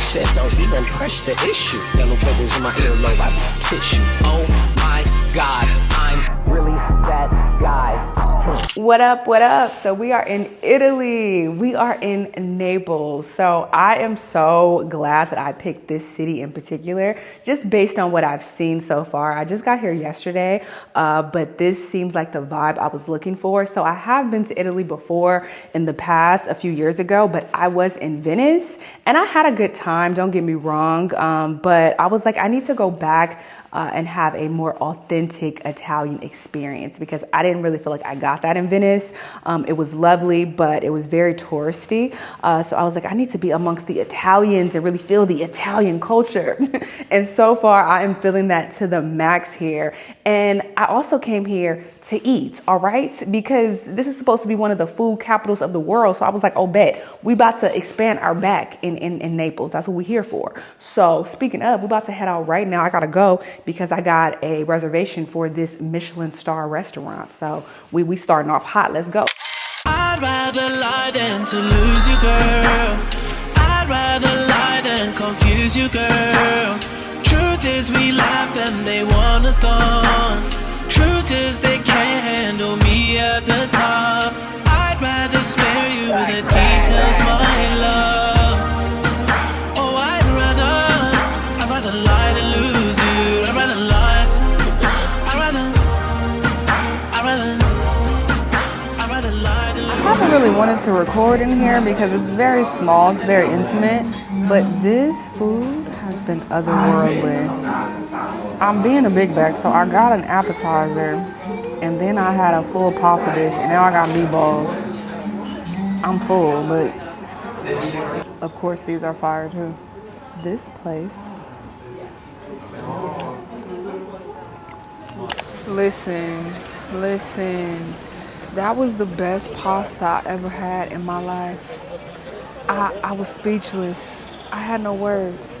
said don't even press the issue. Yellow bubbles in my earlobe, I got tissue. Oh my God, I'm really that guy. What up, what up? So we are in Italy. We are in Naples. So I am so glad that I picked this city in particular, just based on what I've seen so far. I just got here yesterday, but this seems like the vibe I was looking for. So I have been to Italy before in the past, a few years ago, but I was in Venice and I had a good time, don't get me wrong. But I was like, I need to go back and have a more authentic Italian experience because I didn't really feel like I got that in Venice. It was lovely, but it was very touristy. So I was like, I need to be amongst the Italians and really feel the Italian culture. And so far I am feeling that to the max here. And I also came here to eat, all right? Because this is supposed to be one of the food capitals of the world. So I was like, oh, bet, we about to expand our back in Naples. That's what we're here for. So speaking of, we're about to head out right now. I gotta go because I got a reservation for this Michelin star restaurant. So we starting off hot, let's go. I'd rather lie than to lose you, girl. I'd rather lie than confuse you, girl. Truth is we laugh and they want us gone. Truth is they can't handle me at the top. I'd rather spare you the details, my love. Oh, I'd rather lie than lose you. I'd rather lie. I'd rather lie than lose you. I haven't really wanted to record in here because it's very small, it's very intimate, but this food has been otherworldly. I'm being a big bag, so I got an appetizer and then I had a full pasta dish and now I got meatballs. I'm full, but of course these are fire too. This place, listen, that was the best pasta I ever had in my life. I was speechless. I had no words.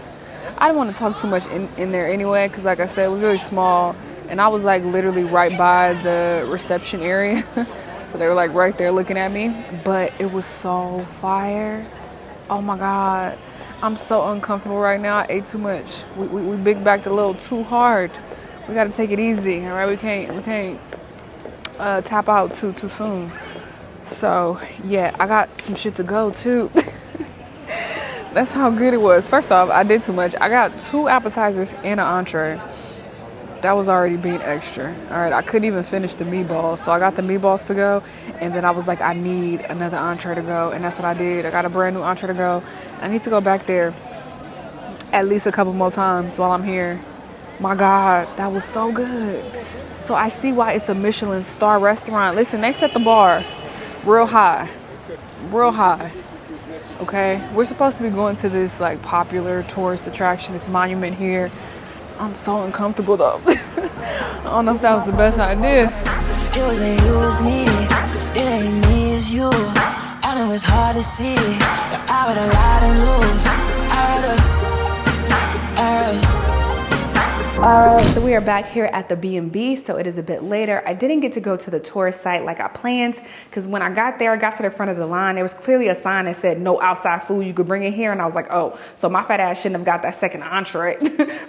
I didn't want to talk too much in there anyway, because like I said, it was really small and I was like literally right by the reception area. So they were like right there looking at me, but it was so fire. Oh my God. I'm so uncomfortable right now. I ate too much. We big backed a little too hard. We got to take it easy. All right. We can't tap out too soon. So yeah, I got some shit to go too. That's how good it was. First off, I did too much. I got 2 appetizers and an entree. That was already being extra. All right, I couldn't even finish the meatballs. So I got the meatballs to go. And then I was like, I need another entree to go. And that's what I did. I got a brand new entree to go. I need to go back there at least a couple more times while I'm here. My God, that was so good. So I see why it's a Michelin star restaurant. Listen, they set the bar real high. Real high. Okay, we're supposed to be going to this like popular tourist attraction, this monument here. I'm so uncomfortable though. I don't know if that was the best idea. It wasn't you, it's me. It ain't me, it's you. I know it's hard to see, but I would have lied and lose. So we are back here at the B&B, so it is a bit later. I didn't get to go to the tourist site like I planned because when I got there, I got to the front of the line. There was clearly a sign that said no outside food, you could bring it here. And I was like, oh, so my fat ass shouldn't have got that second entree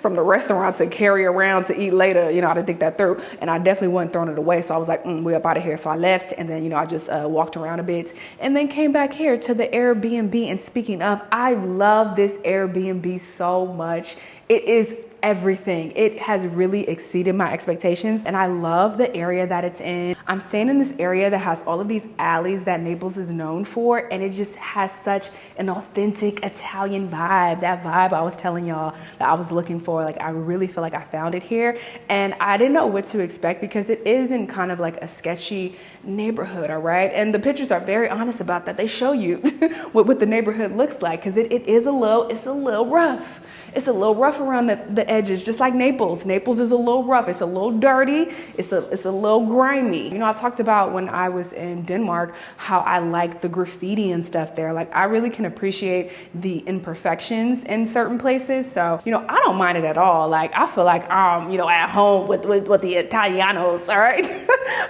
from the restaurant to carry around to eat later. You know, I didn't think that through and I definitely wasn't throwing it away. So I was like, we're up out of here. So I left and then, you know, I just walked around a bit and then came back here to the Airbnb. And speaking of, I love this Airbnb so much. It is everything. It has really exceeded my expectations and I love the area that it's in. I'm staying in this area that has all of these alleys that Naples is known for and it just has such an authentic Italian vibe. That vibe I was telling y'all that I was looking for. Like I really feel like I found it here and I didn't know what to expect because it is in kind of like a sketchy neighborhood, all right? And the pictures are very honest about that. They show you what the neighborhood looks like because it's a little rough. It's a little rough around the the edges, just like Naples. Naples is a little rough. It's a little dirty. It's a little grimy. You know, I talked about when I was in Denmark how I like the graffiti and stuff there. Like, I really can appreciate the imperfections in certain places. So, you know, I don't mind it at all. Like, I feel like I'm, you know, at home with the Italianos, all right?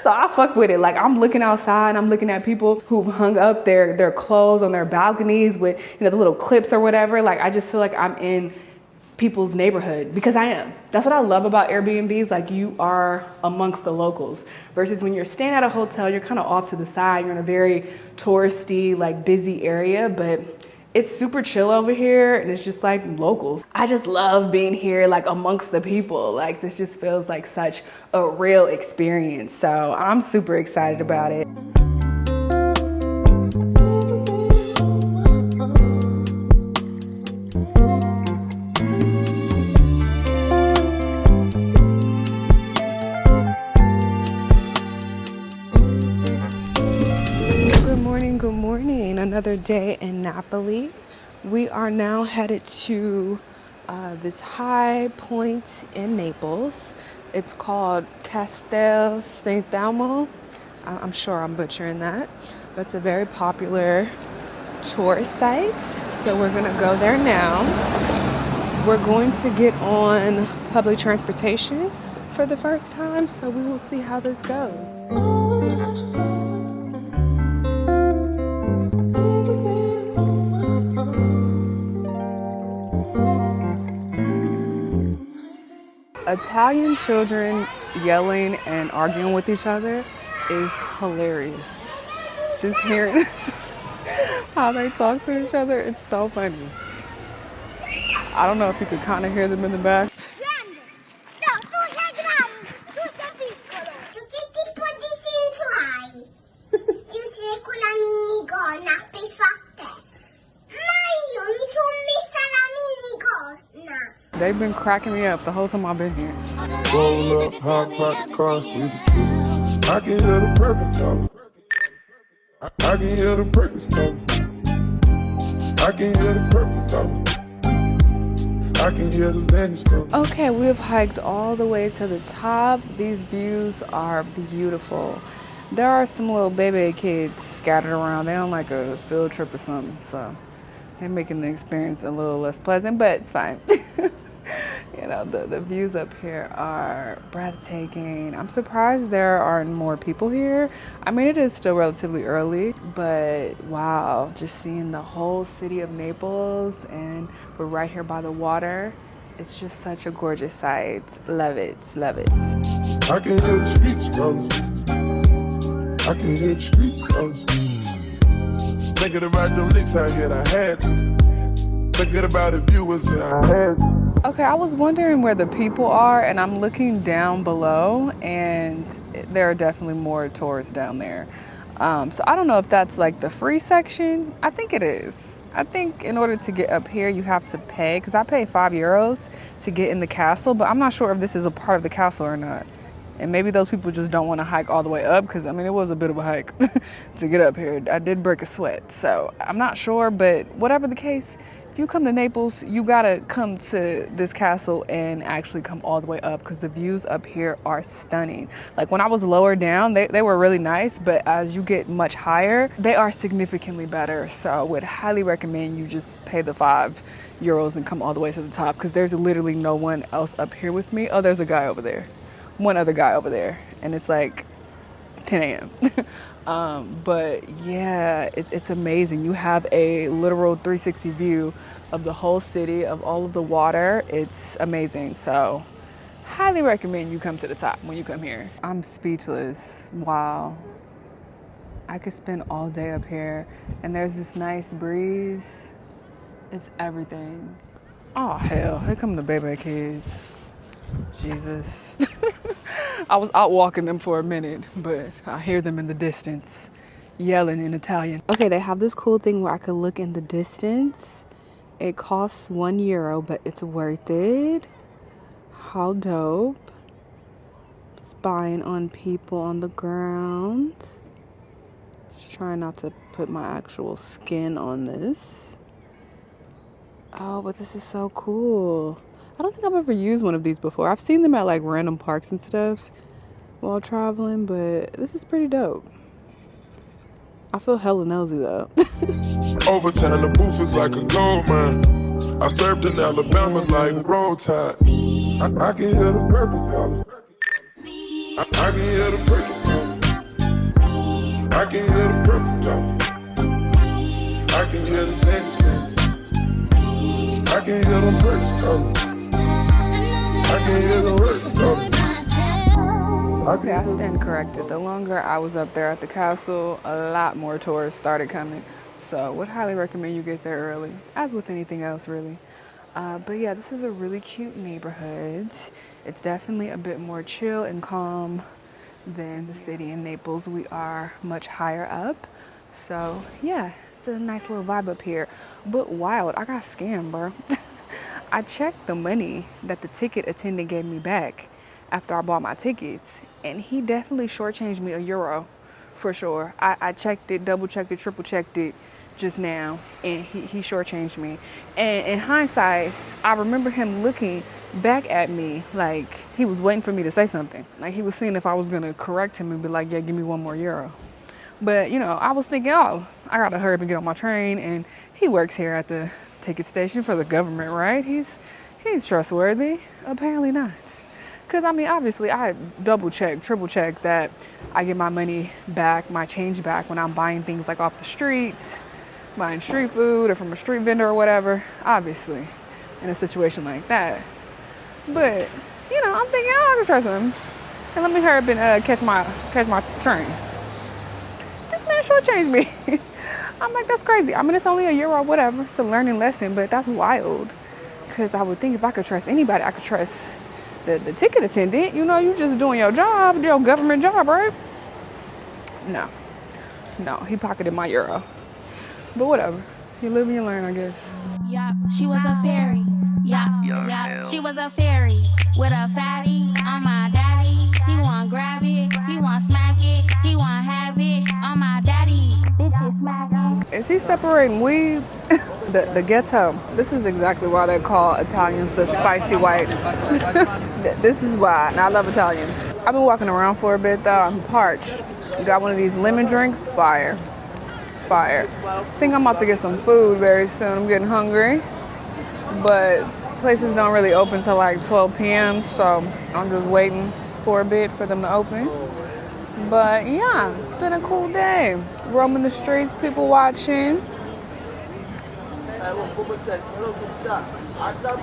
So I fuck with it. Like, I'm looking outside, I'm looking at people who've hung up their clothes on their balconies with, you know, the little clips or whatever. Like, I just feel like I'm in people's neighborhood, because I am. That's what I love about Airbnbs. Like, you are amongst the locals, versus when you're staying at a hotel, you're kind of off to the side. You're in a very touristy, like, busy area, but it's super chill over here, and it's just like locals. I just love being here, like, amongst the people. Like, this just feels like such a real experience. So I'm super excited about it. Good morning. Another day in Napoli. We are now headed to this high point in Naples. It's called Castel Sant'Elmo. I'm sure I'm butchering that, but it's a very popular tourist site. So we're gonna go there now. We're going to get on public transportation for the first time, so we will see how this goes. Italian children yelling and arguing with each other is hilarious. Just hearing how they talk to each other, it's so funny. I don't know if you could kind of hear them in the back. No, tu sei grande, tu sei piccolo. Tu che tipo di senso hai? Tu sei quella minigonna perfetta. Ma io mi sono messa la minigonna. They've been cracking me up the whole time I've been here. Roll up, hot pot, car, squeeze the tree. I can hear the purpose talking. I can hear the purpose talking. I can hear the purpose talking. I can hear the Spanish talking. Okay, we have hiked all the way to the top. These views are beautiful. There are some little baby kids scattered around. They're on like a field trip or something, so they're making the experience a little less pleasant, but it's fine. You know, the views up here are breathtaking. I'm surprised there aren't more people here. I mean, it is still relatively early, but wow, just seeing the whole city of Naples, and we're right here by the water. It's just such a gorgeous sight. Love it, love it. I can hear the streets calling. I can hear the streets calling. Thinking about them licks I hit, I had to. Thinking about the viewers, and I had to. Okay, I was wondering where the people are, and I'm looking down below, and there are definitely more tourists down there. So I don't know if that's like the free section. I think it is. I think in order to get up here, you have to pay, because I paid €5 to get in the castle, but I'm not sure if this is a part of the castle or not. And maybe those people just don't want to hike all the way up, because I mean, it was a bit of a hike to get up here. I did break a sweat, so I'm not sure, but whatever the case, if you come to Naples, you gotta come to this castle and actually come all the way up, because the views up here are stunning. Like, when I was lower down, they were really nice, but as you get much higher, they are significantly better. So I would highly recommend you just pay the €5 and come all the way to the top, because there's literally no one else up here with me. Oh, there's a guy over there. One other guy over there, and it's like 10 a.m. But yeah, it's amazing. You have a literal 360 view of the whole city, of all of the water. It's amazing. So highly recommend you come to the top when you come here. I'm speechless. Wow. I could spend all day up here, and there's this nice breeze. It's everything. Oh hell, here come the baby kids. Jesus. I was out walking them for a minute, but I hear them in the distance yelling in Italian. Okay, they have this cool thing where I could look in the distance. It costs €1, but it's worth it. How dope. Spying on people on the ground. Just trying not to put my actual skin on this. Oh, but this is so cool. I don't think I've ever used one of these before. I've seen them at like random parks and stuff while traveling, but this is pretty dope. I feel hella nosy though. Overtime, the booth is like a gold mine. I served in Alabama like roll tide. I can hear the purple calling. I can hear the purple calling. I can hear the purple calling. I can hear the dance calling. I can hear the purple calling. I can hear the words calling. Okay, I stand corrected. The longer I was up there at the castle, a lot more tourists started coming. So would highly recommend you get there early, as with anything else really. But yeah, this is a really cute neighborhood. It's definitely a bit more chill and calm than the city in Naples. We are much higher up. So yeah, it's a nice little vibe up here. But wild, I got scammed, bro. I checked the money that the ticket attendant gave me back after I bought my tickets, and he definitely shortchanged me €1 for sure. I checked it, double checked it, triple checked it just now, and he shortchanged me. And in hindsight, I remember him looking back at me like he was waiting for me to say something. Like he was seeing if I was gonna correct him and be like, yeah, give me €1 more. But you know, I was thinking, oh, I gotta hurry up and get on my train, and he works here at the ticket station for the government, right? He's trustworthy. Apparently not. Because, I mean, obviously, I double check, triple check that I get my money back, my change back when I'm buying things like off the streets, buying street food or from a street vendor or whatever, obviously, in a situation like that. But, you know, I'm thinking, oh, I can trust him. And let me hurry up and catch my train. This man shortchanged me. I'm like, that's crazy. I mean, it's only €1, whatever. It's a learning lesson, but that's wild. Because I would think if I could trust anybody, I could trust the ticket attendant. You know, you just doing your job, your government job, right? No, he pocketed my €1. But whatever. You live and you learn, I guess. Yeah, she was a fairy. Yeah, she was a fairy with a fatty on my daddy. He want grab it, he want smack it, he want have it on my daddy. This shit smacking. Is he separating weed? The ghetto. This is exactly why they call Italians the spicy whites. This is why. And I love Italians. I've been walking around for a bit though. I'm parched. Got one of these lemon drinks. Fire. I think I'm about to get some food very soon. I'm getting hungry. But places don't really open till like 12 p.m. So I'm just waiting for a bit for them to open. But yeah, it's been a cool day. Roaming the streets, people watching.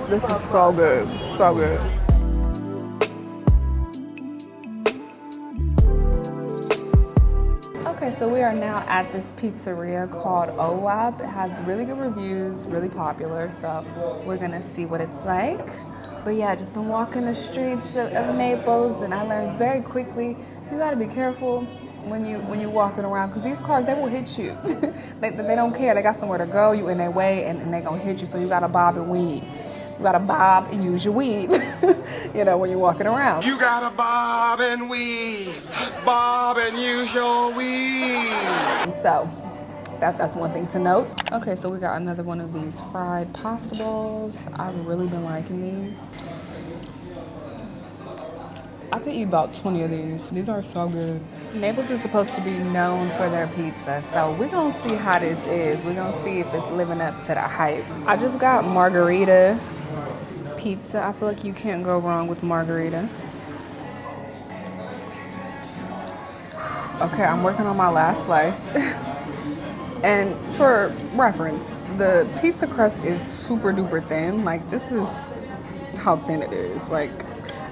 This is so good. So good. Okay, so we are now at this pizzeria called OWAP. It has really good reviews, really popular, so we're gonna see what it's like. But yeah, just been walking the streets of Naples, and I learned very quickly, you gotta be careful when you're walking around, because these cars, they will hit you. they don't care. They got somewhere to go, you in their way, and they gonna hit you, so you gotta bob and weave. You gotta bob and use your weave, you know, when you're walking around. You gotta bob and weave, bob and use your weave. So that's one thing to note. Okay, so we got another one of these fried pasta balls. I've really been liking these. I could eat about 20 of these. These are so good. Naples is supposed to be known for their pizza, so we're gonna see how this is. We're gonna see if it's living up to the hype. I just got margarita pizza. I feel like you can't go wrong with margarita. Okay, I'm working on my last slice. And for reference, the pizza crust is super duper thin. Like, this is how thin it is. Like,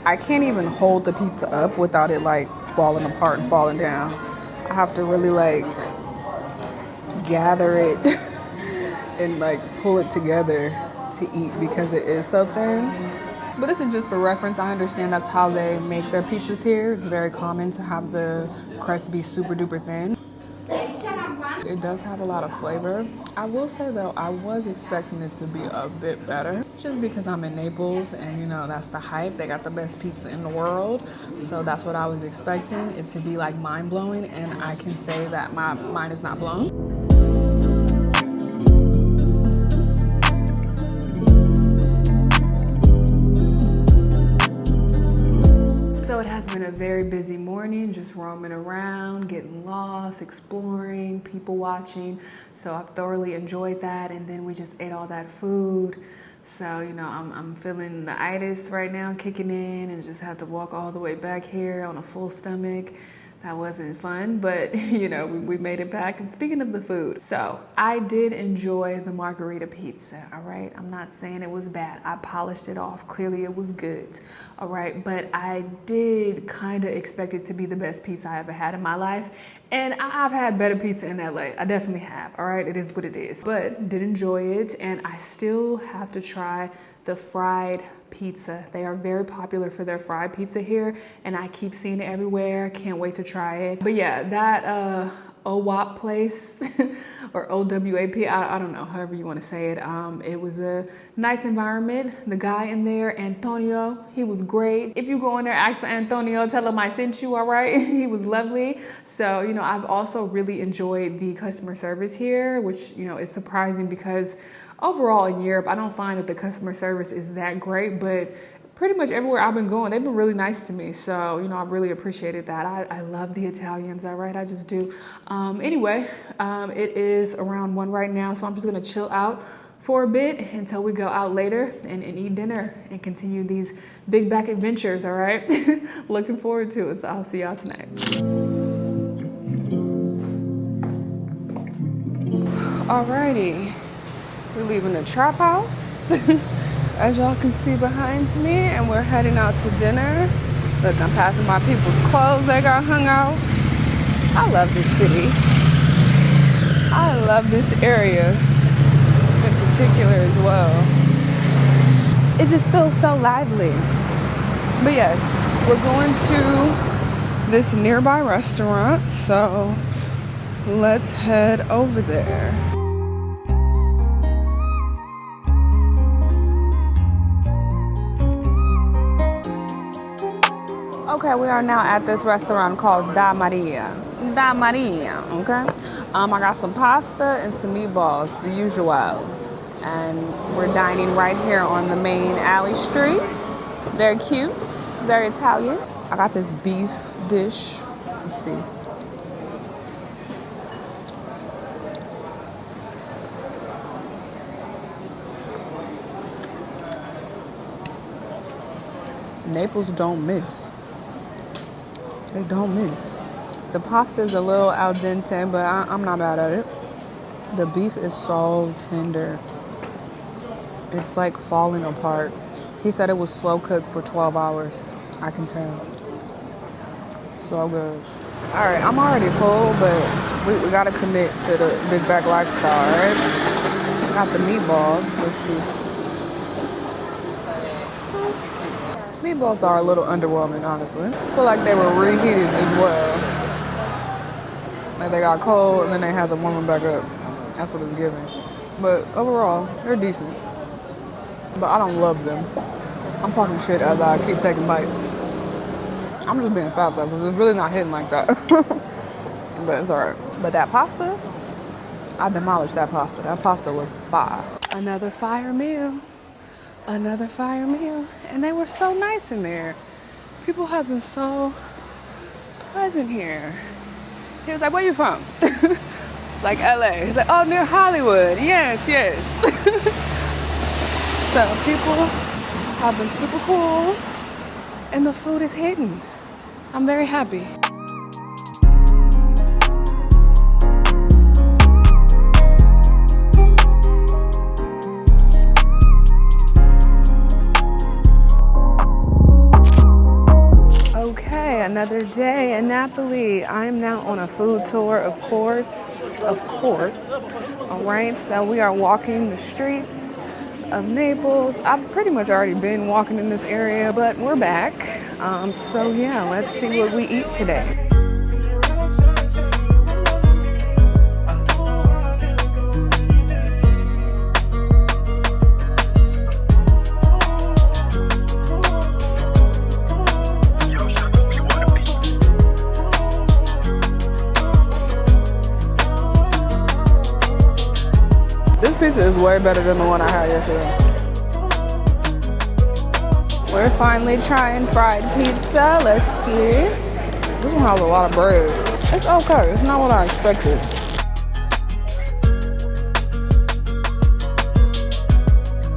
I can't even hold the pizza up without it like falling apart and falling down. I have to really like gather it and like pull it together to eat because it is so thin. But this is just for reference. I understand that's how they make their pizzas here. It's very common to have the crust be super duper thin. It does have a lot of flavor. I will say though, I was expecting it to be a bit better just because I'm in Naples and you know, that's the hype. They got the best pizza in the world. So that's what I was expecting, it to be like mind blowing, and I can say that my mind is not blown. been a very busy morning, just roaming around, getting lost, exploring, people watching. So I've thoroughly enjoyed that. And then we just ate all that food. So, you know, I'm feeling the itis right now kicking in and just have to walk all the way back here on a full stomach. That wasn't fun, but you know, we made it back. And speaking of the food, so I did enjoy the margarita pizza, all right? I'm not saying it was bad. I polished it off. Clearly it was good, all right? But I did kind of expect it to be the best pizza I ever had in my life. And I've had better pizza in LA. I definitely have, all right? It is what it is. But did enjoy it, and I still have to try the fried pizza. They are very popular for their fried pizza here, and I keep seeing it everywhere. Can't wait to try it. But yeah, that OWAP place or OWAP, I don't know, however you want to say it. It was a nice environment. The guy in there, Antonio, he was great. If you go in there, ask for Antonio, tell him I sent you, all right? He was lovely. So, you know, I've also really enjoyed the customer service here, which, you know, is surprising because overall in Europe, I don't find that the customer service is that great, but pretty much everywhere I've been going, they've been really nice to me. So, you know, I really appreciated that. I love the Italians, all right? I just do. Anyway, it is around 1 right now, so I'm just gonna chill out for a bit until we go out later and eat dinner and continue these big back adventures, all right? Looking forward to it, so I'll see y'all tonight. Alrighty, we're leaving the trap house. As y'all can see behind me, and we're heading out to dinner. Look, I'm passing my people's clothes they got hung out. I love this city. I love this area in particular as well. It just feels so lively. But yes, we're going to this nearby restaurant, so let's head over there. Okay, we are now at this restaurant called Da Maria. Da Maria, okay? I got some pasta and some meatballs, the usual. And we're dining right here on the main alley street. Very cute, very Italian. I got this beef dish. Let's see. Naples don't miss. They don't miss. The pasta is a little al dente, but I'm not bad at it. The beef is so tender. It's like falling apart. He said it was slow cooked for 12 hours. I can tell. So good. All right, I'm already full, but we got to commit to the big back lifestyle, all right? Got the meatballs. Let's see. Meatballs are a little underwhelming, honestly. I feel like they were reheated as well. Like they got cold and then they had to warm them back up. That's what it's giving. But overall, they're decent. But I don't love them. I'm talking shit as I keep taking bites. I'm just being fat though, because it's really not hitting like that. But it's alright. But that pasta, I demolished that pasta. That pasta was fire. Another fire meal. Another fire meal. And they were so nice in there. People have been so pleasant here. He was like, where you from? It's like LA. He's like, oh, near Hollywood. Yes, yes. So people have been super cool and the food is hitting. I'm very happy. Another day in Napoli. I am now on a food tour, of course. All right, so we are walking the streets of Naples. I've pretty much already been walking in this area, but we're back. So yeah, let's see what we eat today. This pizza is way better than the one I had yesterday. We're finally trying fried pizza. Let's see. This one has a lot of bread. It's okay. It's not what I expected.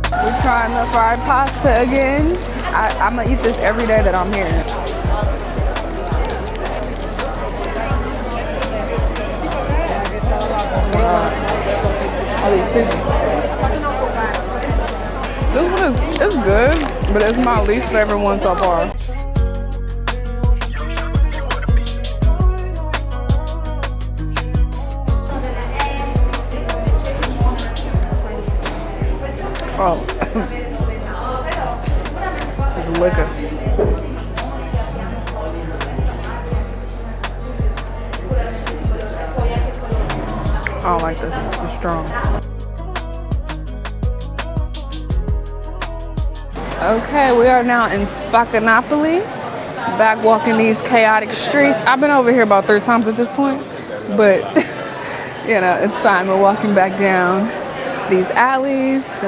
We're trying the fried pasta again. I'm gonna eat this every day that I'm here. This one is good, but it's my least favorite one so far. Oh, this is liquor. I don't like this. It's strong. Okay, we are now in Naples, back walking these chaotic streets. I've been over here about 3 times at this point, but you know, it's fine. We're walking back down these alleys, so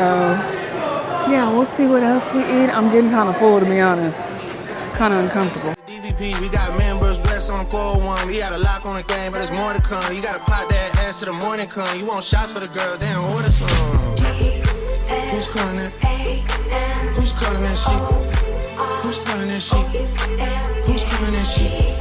yeah, we'll see what else we eat. I'm getting kind of full, to be honest. Kind of uncomfortable. DVP, we got members blessed on the 401. We got a lock on the game, but there's more to come. You gotta pop that ass to the morning come. You want shots for the girl, then order some. Who's calling that? Who's calling that shit? Who's calling that shit? Who's calling that shit?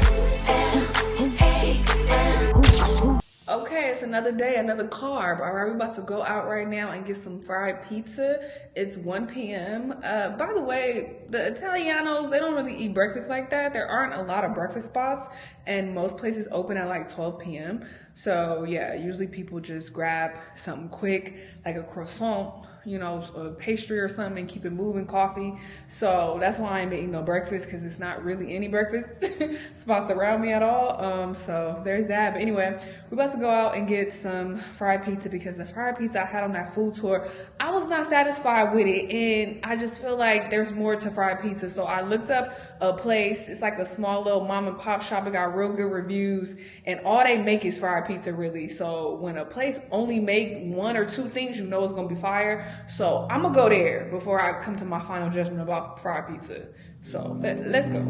Okay, it's another day, another carb. All right, we're about to go out right now and get some fried pizza. It's 1 p.m. By the way, the Italianos, they don't really eat breakfast like that. There aren't a lot of breakfast spots, and most places open at like 12 p.m. So yeah, usually people just grab something quick, like a croissant, you know, a pastry or something, and keep it moving, coffee. So that's why I ain't been eating no breakfast, because it's not really any breakfast spots around me at all. So there's that. But anyway, we're about to go out and get some fried pizza, because the fried pizza I had on that food tour, I was not satisfied with it, and I just feel like there's more to fried pizza. So I looked up a place. It's like a small little mom and pop shop. It got real good reviews, and all they make is fried pizza, really. So when a place only make 1 or 2 things, you know it's gonna be fire. So I'm gonna go there before I come to my final judgment about fried pizza. So let's go.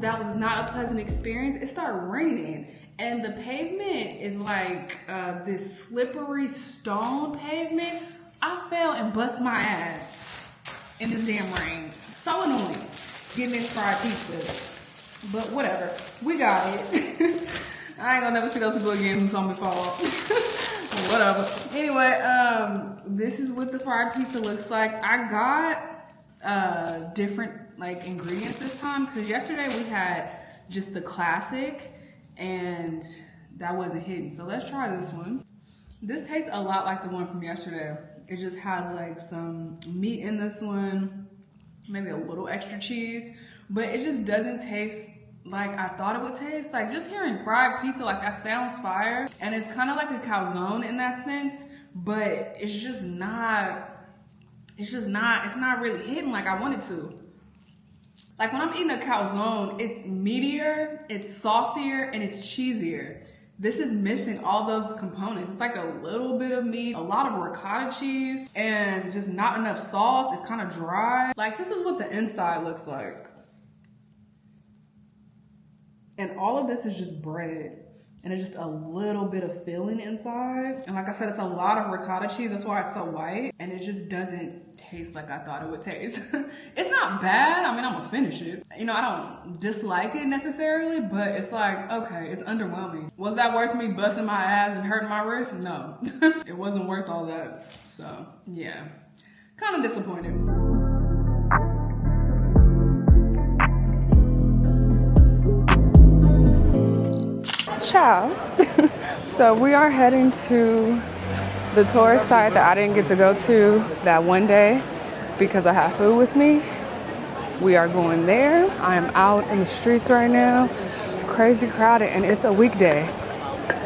That was not a pleasant experience. It started raining, and the pavement is like this slippery stone pavement. I fell and bust my ass in this damn rain. So annoying getting this fried pizza. But whatever, we got it. I ain't gonna never see those people again who saw me fall. Whatever. Anyway, this is what the fried pizza looks like. I got different like ingredients this time, because yesterday we had just the classic and that wasn't hitting. So let's try this one. This tastes a lot like the one from yesterday. It just has like some meat in this one, maybe a little extra cheese, but it just doesn't taste like I thought it would taste. Like, just hearing fried pizza, like, that sounds fire. And it's kind of like a calzone in that sense, but it's not really hitting like I wanted to. Like, when I'm eating a calzone, it's meatier, it's saucier, and it's cheesier. This is missing all those components. It's like a little bit of meat, a lot of ricotta cheese, and just not enough sauce. It's kind of dry. Like, this is what the inside looks like. And all of this is just bread. And it's just a little bit of filling inside. And like I said, it's a lot of ricotta cheese. That's why it's so white. And it just doesn't taste like I thought it would taste. It's not bad. I mean, I'm gonna finish it. You know, I don't dislike it necessarily, but it's like, okay, it's underwhelming. Was that worth me busting my ass and hurting my wrist? No. It wasn't worth all that. So, yeah. Kind of disappointed. Ciao. So we are heading to the tourist site that I didn't get to go to that one day because I have food with me. We are going there. I am out in the streets right now. It's crazy crowded and it's a weekday.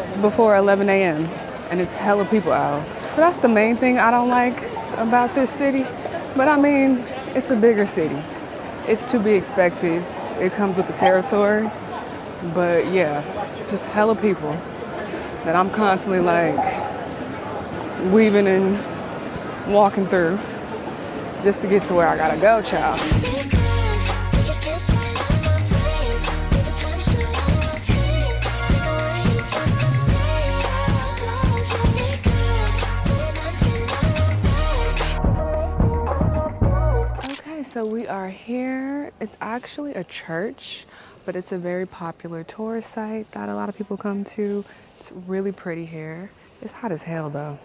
It's before 11 a.m. and it's hella people out. So that's the main thing I don't like about this city. But I mean, it's a bigger city. It's to be expected. It comes with the territory. But yeah, just hella people. that I'm constantly like weaving and walking through just to get to where I gotta go, child. Okay, so we are here. It's actually a church, but it's a very popular tourist site that a lot of people come to. It's really pretty here. It's hot as hell though.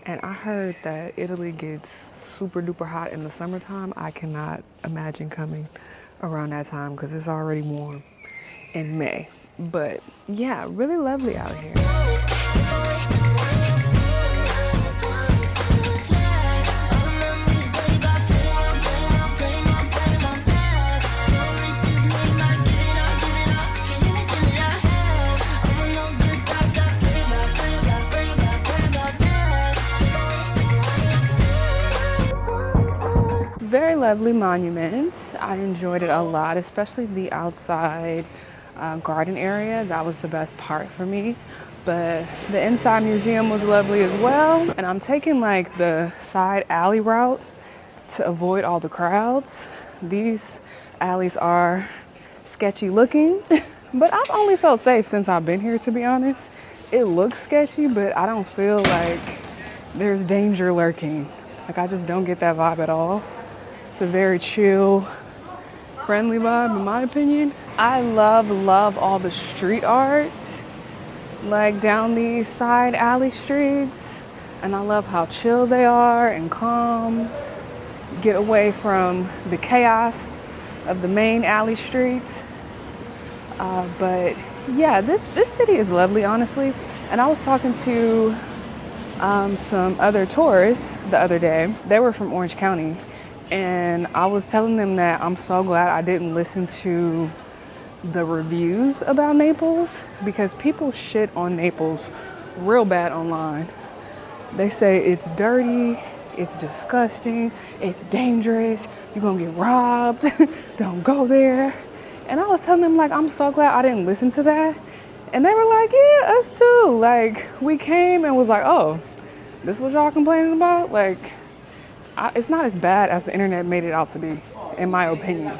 And I heard that Italy gets super duper hot in the summertime. I cannot imagine coming around that time because it's already warm in May. But yeah, really lovely out here. Very lovely monument. I enjoyed it a lot, especially the outside garden area. That was the best part for me. But the inside museum was lovely as well. And I'm taking like the side alley route to avoid all the crowds. These alleys are sketchy looking, but I've only felt safe since I've been here, to be honest. It looks sketchy, but I don't feel like there's danger lurking. Like, I just don't get that vibe at all. It's a very chill, friendly vibe, in my opinion. I love all the street art, like down these side alley streets. And I love how chill they are and calm. Get away from the chaos of the main alley streets. But yeah, this city is lovely, honestly. And I was talking to some other tourists the other day. They were from Orange County. And I was telling them that I'm so glad I didn't listen to the reviews about Naples, because people shit on Naples real bad online. They say it's dirty, it's disgusting, it's dangerous, you're gonna get robbed, don't go there. And I was telling them, like, I'm so glad I didn't listen to that. And they were like, yeah, us too. Like, we came and was like, oh, this is what y'all complaining about? Like, it's not as bad as the internet made it out to be, in my opinion.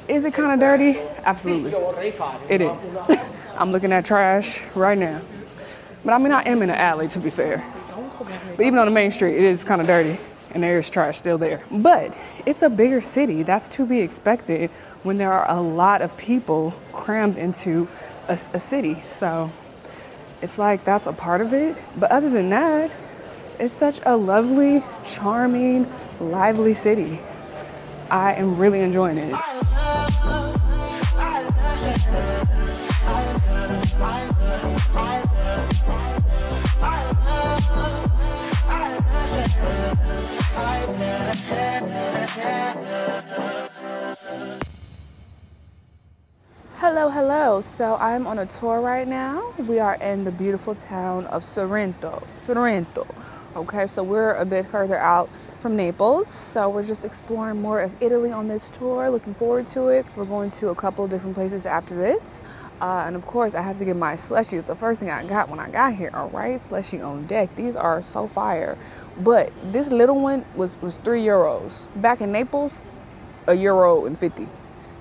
Is it kind of dirty? Absolutely. It is. I'm looking at trash right now. But I mean, I am in an alley, to be fair. But even on the main street, it is kind of dirty and there is trash still there. But it's a bigger city. That's to be expected when there are a lot of people crammed into a city. So it's like that's a part of it. But other than that, it's such a lovely, charming, lively city. I am really enjoying it. Hello. So I'm on a tour right now. We are in the beautiful town of Sorrento. Okay, so we're a bit further out from Naples. So we're just exploring more of Italy on this tour. Looking forward to it. We're going to a couple different places after this. And of course, I had to get my slushies. The first thing I got when I got here, all right? Slushie on deck. These are so fire. But this little one was €3. Back in Naples, €1.50.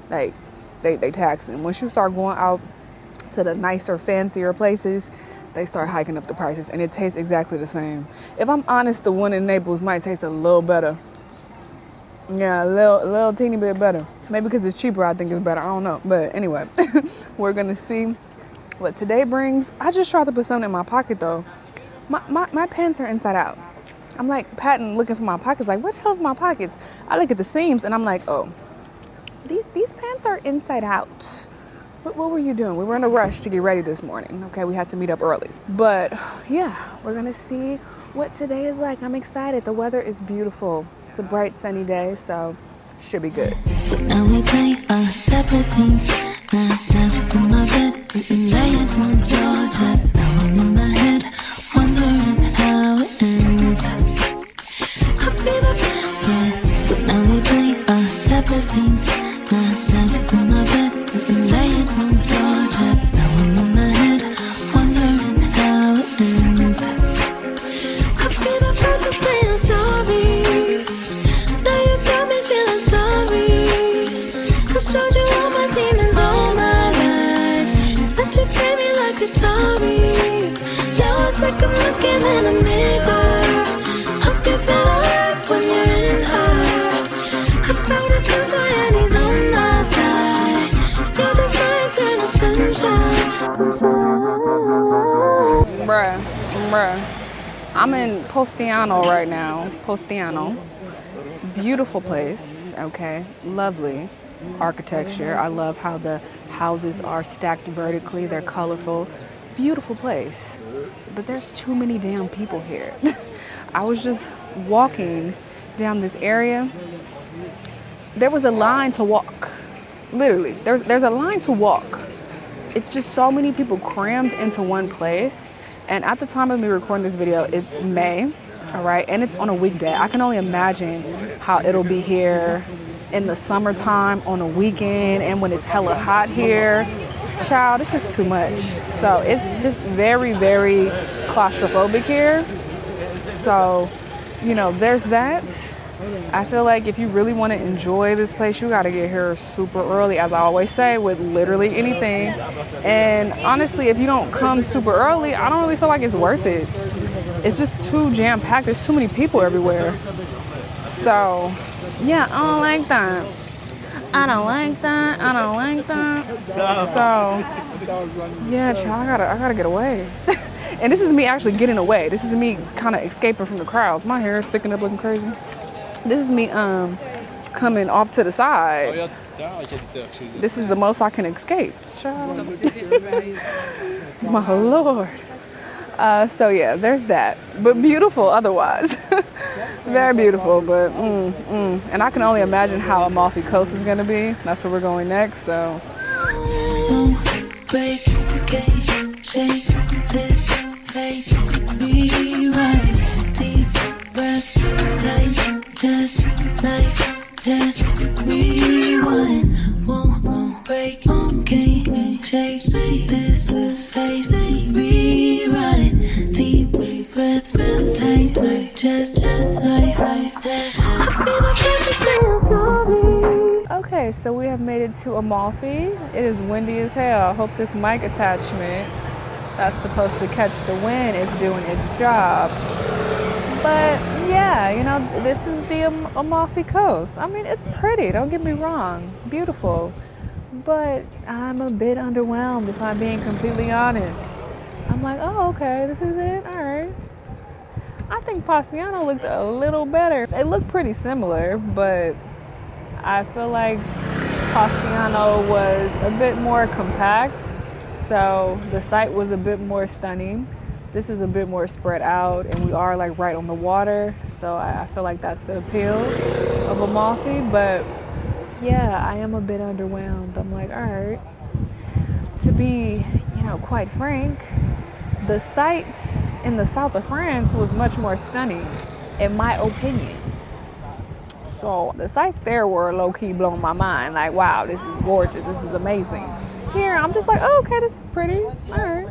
Like, they taxing. Once you start going out to the nicer, fancier places, they start hiking up the prices, and it tastes exactly the same. If I'm honest, the one in Naples might taste a little better. Yeah, a little teeny bit better. Maybe because it's cheaper, I think it's better. I don't know. But anyway, we're going to see what today brings. I just tried to put something in my pocket, though. My pants are inside out. I'm like patting, looking for my pockets. Like, where the hell's my pockets? I look at the seams, and I'm like, oh, these pants are inside out. What were you doing? We were in a rush to get ready this morning. Okay, we had to meet up early. But yeah, we're gonna see what today is like. I'm excited. The weather is beautiful. It's a bright, sunny day, so should be good. So now we play our separate scenes. Now she's in my bed, laying on your chest. Now I'm in my head, wondering how it ends. I've been a fan. So now we play our separate scenes. Now she's in my bed, laying on your chest. Now I'm in my head, wondering how Qatari. Now it's like I'm looking in a mirror. Hope you feel alright when you're in her. I found a good guy and he's on my side. You're just my eternal sunshine. Bruh. I'm in Postiano right now. Postiano. Beautiful place, okay? Lovely architecture. I love how the houses are stacked vertically. They're colorful. Beautiful place. But there's too many damn people here. I was just walking down this area. There was a line to walk. Literally, there's a line to walk. It's just so many people crammed into one place. And at the time of me recording this video, it's May, all right? And it's on a weekday. I can only imagine how it'll be here in the summertime on a weekend and when it's hella hot here. Child, this is too much. So it's just very, very claustrophobic here. So, you know, there's that. I feel like if you really want to enjoy this place, you got to get here super early, as I always say, with literally anything. And honestly, if you don't come super early, I don't really feel like it's worth it. It's just too jam-packed. There's too many people everywhere. So, yeah, I don't like that. So, yeah, child, I gotta get away. And this is me actually getting away. This is me kind of escaping from the crowds. My hair is sticking up looking crazy. This is me coming off to the side. This is the most I can escape, child. My Lord. So yeah, there's that. But beautiful otherwise. Very beautiful, but and I can only imagine how Amalfi Coast is gonna be. That's where we're going next, so. Break, can't shake this fate. Rewrite deep breaths, tight. Just like that, rewind, won't break, can't chase this is fate. Rewrite, deep breaths, tight, just like that. I'll be the first to say I'm sorry. Okay, so we have made it to Amalfi. It is windy as hell. I hope this mic attachment that's supposed to catch the wind is doing its job. But yeah, you know, this is the Amalfi Coast. I mean, it's pretty, don't get me wrong, beautiful. But I'm a bit underwhelmed, if I'm being completely honest. I'm like, oh, okay, this is it, all right. I think Postiano looked a little better. They look pretty similar, but I feel like Postiano was a bit more compact. So the site was a bit more stunning. This is a bit more spread out, and we are like right on the water. So I feel like that's the appeal of Amalfi. But yeah, I am a bit underwhelmed. I'm like, all right. To be, you know, quite frank, the site in the south of France was much more stunning, in my opinion. So the sites there were low-key blowing my mind. Like, wow, this is gorgeous. This is amazing. Here, I'm just like, oh, okay, this is pretty. All right.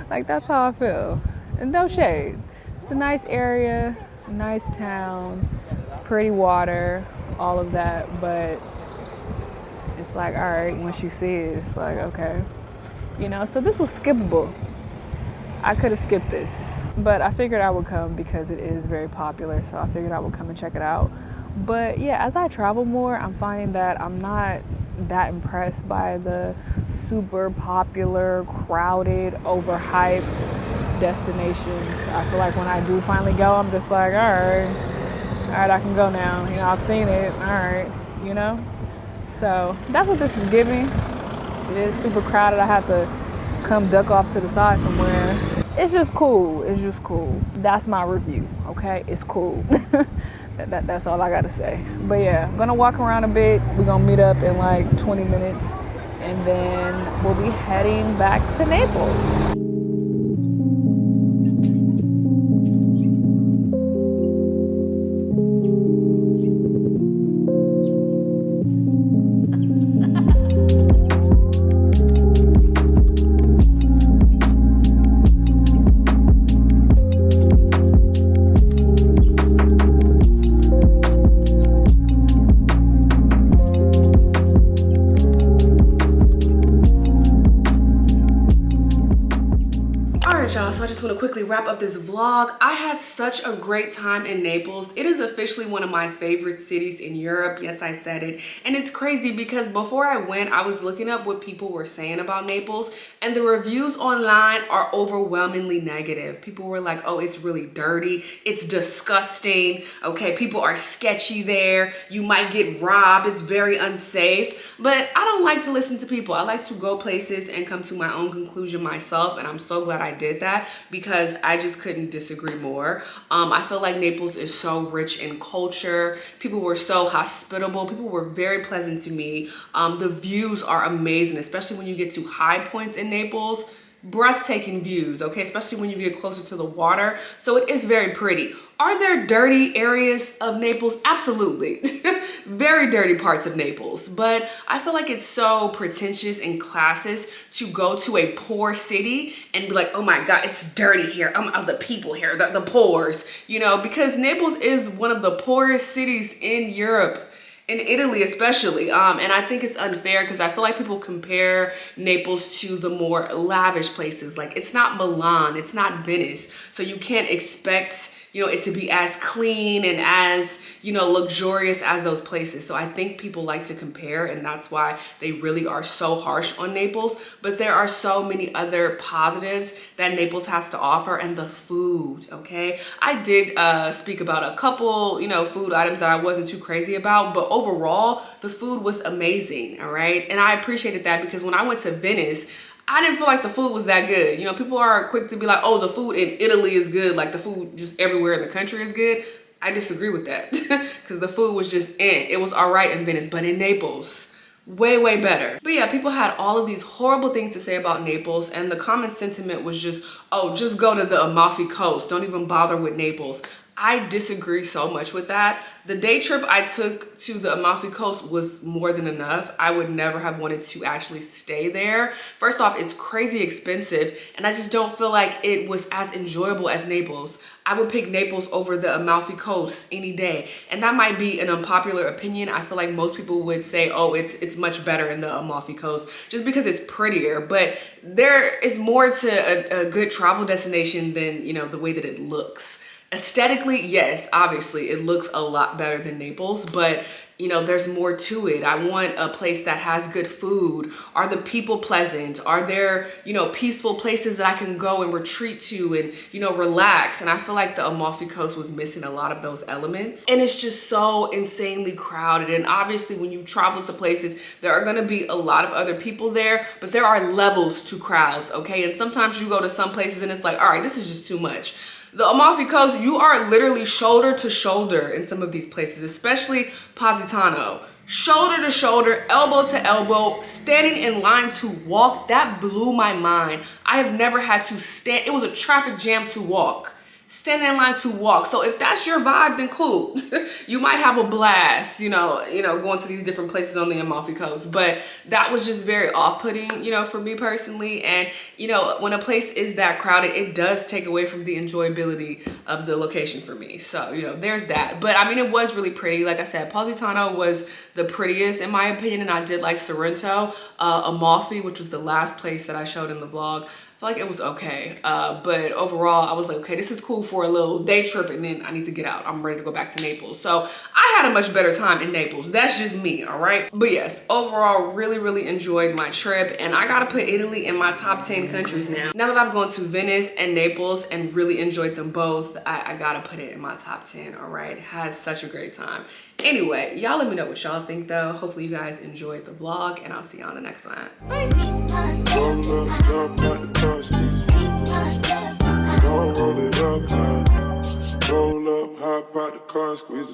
Like, that's how I feel. And no shade. It's a nice area, nice town, pretty water, all of that. But it's like, all right, once you see it, it's like, okay. You know, so this was skippable. I could have skipped this. But I figured I would come because it is very popular. So I figured I would come and check it out. But yeah, as I travel more, I'm finding that I'm not that impressed by the super popular, crowded, overhyped destinations. I feel like when I do finally go, I'm just like, all right, I can go now. You know, I've seen it, all right, you know? So that's what this is giving. It is super crowded. I have to come duck off to the side somewhere. It's just cool. It's just cool. That's my review, okay? It's cool. That's all I gotta say. But yeah, I'm gonna walk around a bit. We're gonna meet up in like 20 minutes and then we'll be heading back to Naples. Alright y'all, so I just want to quickly wrap up this vlog. I had such a great time in Naples. It is officially one of my favorite cities in Europe. Yes, I said it. And it's crazy because before I went, I was looking up what people were saying about Naples, and the reviews online are overwhelmingly negative. People were like, oh, it's really dirty. It's disgusting. Okay, people are sketchy there. You might get robbed. It's very unsafe. But I don't like to listen to people. I like to go places and come to my own conclusion myself, and I'm so glad I did that because I just couldn't disagree more. I feel like Naples is so rich in culture. People were so hospitable. People were very pleasant to me. The views are amazing, especially when you get to high points in Naples. Breathtaking views, okay, especially when you get closer to the water. So it is very pretty. Are there dirty areas of Naples? Absolutely. Very dirty parts of Naples, but I feel like it's so pretentious and classist to go to a poor city and be like, oh my God, it's dirty here. The people here, the poors, you know, because Naples is one of the poorest cities in Europe. In Italy especially, and I think it's unfair because I feel like people compare Naples to the more lavish places. Like, it's not Milan, it's not Venice, so you can't expect, you know, it to be as clean and as, you know, luxurious as those places. So I think people like to compare, and that's why they really are so harsh on Naples. But there are so many other positives that Naples has to offer, and the food, okay? I did speak about a couple, you know, food items that I wasn't too crazy about, but overall, the food was amazing, all right? And I appreciated that because when I went to Venice, I didn't feel like the food was that good. You know, people are quick to be like, oh, the food in Italy is good. Like, the food just everywhere in the country is good. I disagree with that because the food was just it was all right in Venice, but in Naples, way, way better. But yeah, people had all of these horrible things to say about Naples, and the common sentiment was just, oh, just go to the Amalfi Coast. Don't even bother with Naples. I disagree so much with that. The day trip I took to the Amalfi Coast was more than enough. I would never have wanted to actually stay there. First off, it's crazy expensive, and I just don't feel like it was as enjoyable as Naples. I would pick Naples over the Amalfi Coast any day, and that might be an unpopular opinion. I feel like most people would say, oh, it's much better in the Amalfi Coast just because it's prettier, but there is more to a good travel destination than, you know, the way that it looks. Aesthetically, yes, obviously it looks a lot better than Naples, but you know, there's more to it. I want a place that has good food. Are the people pleasant? Are there, you know, peaceful places that I can go and retreat to and, you know, relax? And I feel like the Amalfi Coast was missing a lot of those elements. And it's just so insanely crowded. And obviously when you travel to places, there are gonna be a lot of other people there, but there are levels to crowds, okay? And sometimes you go to some places and it's like, all right, this is just too much. The Amalfi Coast, you are literally shoulder to shoulder in some of these places, especially Positano. Shoulder to shoulder, elbow to elbow, standing in line to walk. That blew my mind. I have never had to stand. It was a traffic jam to walk. Standing in line to walk. So if that's your vibe, then cool. You might have a blast, you know, going to these different places on the Amalfi Coast. But that was just very off-putting, you know, for me personally. And, you know, when a place is that crowded, it does take away from the enjoyability of the location for me. So, you know, there's that. But I mean, it was really pretty. Like I said, Positano was the prettiest in my opinion. And I did like Sorrento. Amalfi, which was the last place that I showed in the vlog, I feel like it was okay, but overall I was like, okay, this is cool for a little day trip, and then I need to get out. I'm ready to go back to Naples. So I had a much better time in Naples. That's just me, all right? But yes, overall, really enjoyed my trip, and I gotta put Italy in my top 10 countries now. Now that I've gone to Venice and Naples and really enjoyed them both, I gotta put it in my top 10, all right? Had such a great time. Anyway, y'all let me know what y'all think though. Hopefully you guys enjoyed the vlog, and I'll see y'all on the next one. Bye. Roll up, hop out the car, squeeze it.